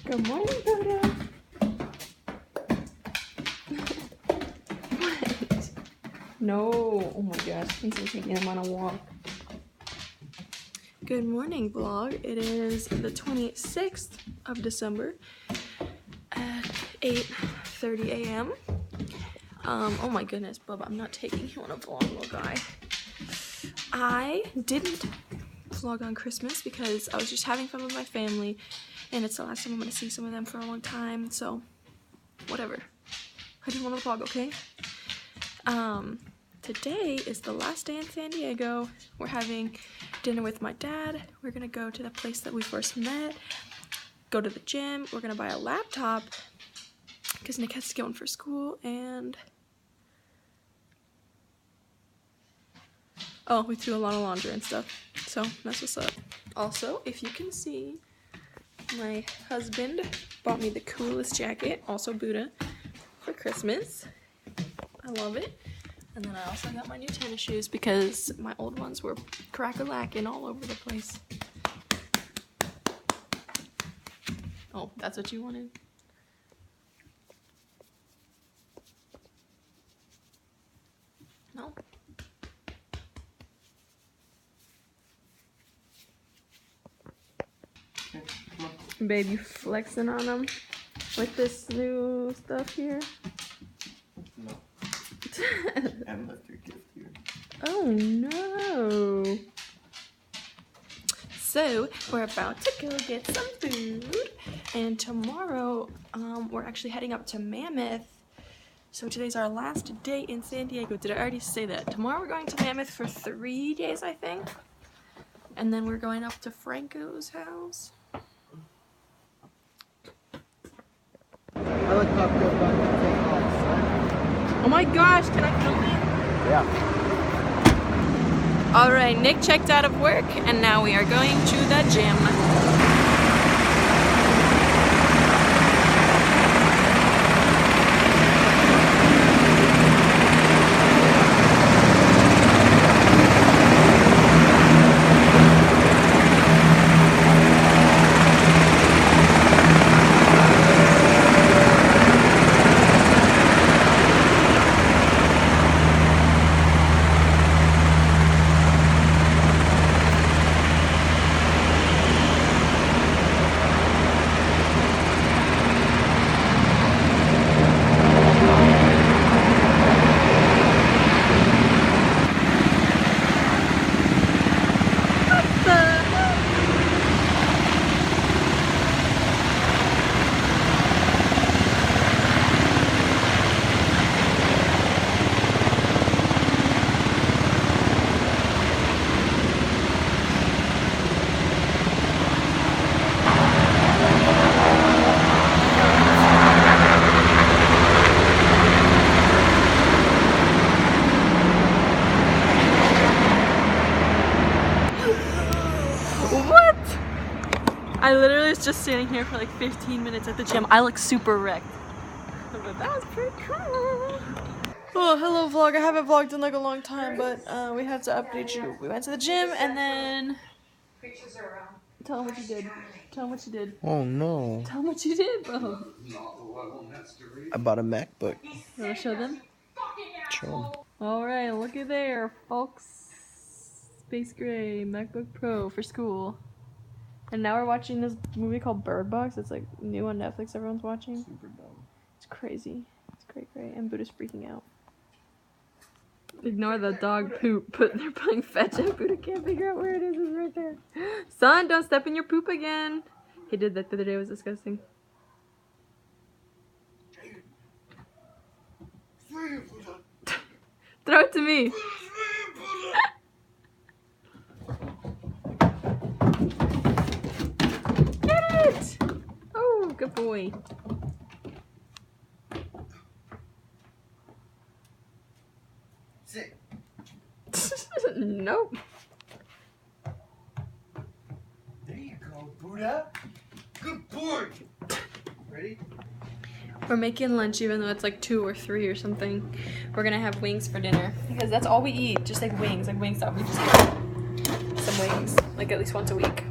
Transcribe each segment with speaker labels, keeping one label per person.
Speaker 1: Good morning, Buddha. What? No. Oh my gosh. Please are taking him on a walk. Good morning, vlog. It is the 26th of December at 8:30 a.m. Oh my goodness, Bubba, I'm not taking you on a vlog, little guy. I didn't vlog on Christmas because I was just having fun with my family, and it's the last time I'm going to see some of them for a long time, so whatever. I didn't want to vlog, okay? Today is the last day in San Diego. We're having dinner with my dad. We're going to go to the place that we first met, go to the gym. We're going to buy a laptop because Nick has to go in for school, and oh, we threw a lot of laundry and stuff, so that's what's up. Also, if you can see, my husband bought me the coolest jacket, also Buddha, for Christmas. I love it. And then I also got my new tennis shoes because my old ones were crack-a-lacking all over the place. Oh, that's what you wanted? No? Babe, you flexing on them with this new stuff here?
Speaker 2: No. And left your gift here.
Speaker 1: Oh no. So we're about to go get some food, and tomorrow we're actually heading up to Mammoth. So today's our last day in San Diego. Did I already say that? Tomorrow we're going to Mammoth for 3 days, I think. And then we're going up to Franco's house.
Speaker 2: Helicopter about to take off, son.
Speaker 1: Oh my gosh, can I film it?
Speaker 2: Yeah.
Speaker 1: Alright, Nick checked out of work, and now we are going to the gym. I literally was just standing here for like 15 minutes at the gym. I look super wrecked. But that was pretty cool. Oh, hello vlog. I haven't vlogged in like a long time, but we have to update you. We went to the gym and then... Tell them what you did. Tell them what you did.
Speaker 2: Oh no.
Speaker 1: Tell them what you did, bro.
Speaker 2: I bought a MacBook.
Speaker 1: You want to show them?
Speaker 2: Show them.
Speaker 1: Alright, looky there, folks. Space Gray MacBook Pro for school. And now we're watching this movie called Bird Box. It's like new on Netflix everyone's watching.
Speaker 2: Super dumb.
Speaker 1: It's crazy. It's great. And Buddha's freaking out. Ignore the dog poop, but they're playing fetch and Buddha can't figure out where it is. It's right there. Son, don't step in your poop again. He did that the other day. It was disgusting. Throw it to me. Oh, good boy.
Speaker 2: Sit.
Speaker 1: Nope.
Speaker 2: There you go, Buddha. Good boy. Ready?
Speaker 1: We're making lunch even though it's like 2 or 3 or something. We're gonna have wings for dinner because that's all we eat, just like Wingstop. We just get some wings like at least once a week.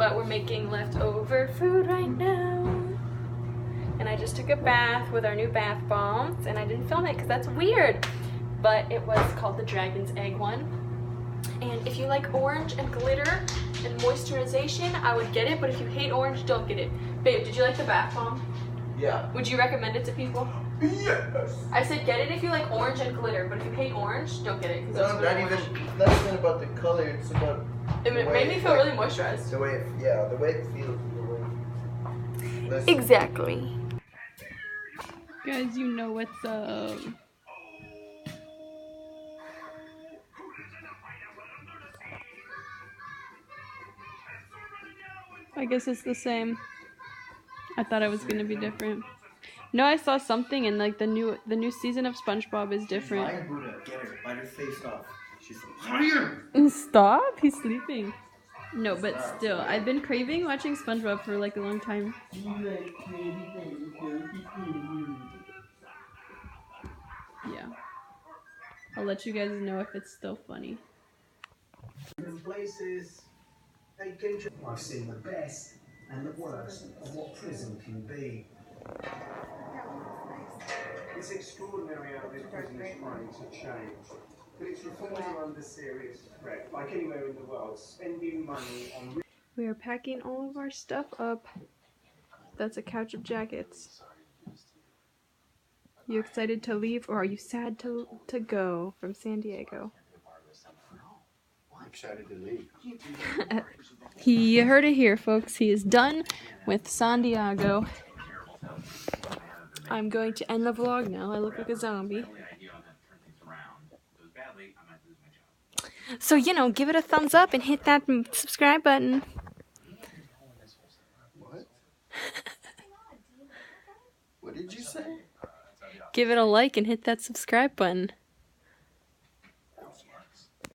Speaker 1: but we're making leftover food right now. And I just took a bath with our new bath bombs, and I didn't film it because that's weird. But it was called the Dragon's Egg one. And if you like orange and glitter and moisturization, I would get it, but if you hate orange, don't get it. Babe, did you like the bath bomb?
Speaker 2: Yeah.
Speaker 1: Would you recommend it to people?
Speaker 2: Yes.
Speaker 1: I said get it if you like orange and glitter, but if you hate orange, don't get it.
Speaker 2: No, not even about the color. It's about.
Speaker 1: It made me feel really moisturized.
Speaker 2: The way, the way it feels. The way.
Speaker 1: Exactly. Guys, you know what's up. I guess it's the same. I thought it was gonna be different. No, I saw something and like the new season of SpongeBob is different.
Speaker 2: She's lying, Buddha. Get her. Bite her face off. She's lying.
Speaker 1: Stop! He's sleeping. No, but still, I've been craving watching SpongeBob for like a long time. Yeah. I'll let you guys know if it's still funny.
Speaker 3: Places, I've seen the best and the worst of what prison can be. It's extraordinary how this prison is trying to change, but its reforms are under serious threat. Like anywhere in the world, spending money on.
Speaker 1: We are packing all of our stuff up. That's a couch of jackets. You excited to leave, or are you sad to go from San Diego?
Speaker 2: I'm excited to leave.
Speaker 1: You heard it here, folks. He is done with San Diego. I'm going to end the vlog now. I look like a zombie. So, you know, give it a thumbs up and hit that subscribe button.
Speaker 2: What? What did you say?
Speaker 1: Give it a like and hit that subscribe button.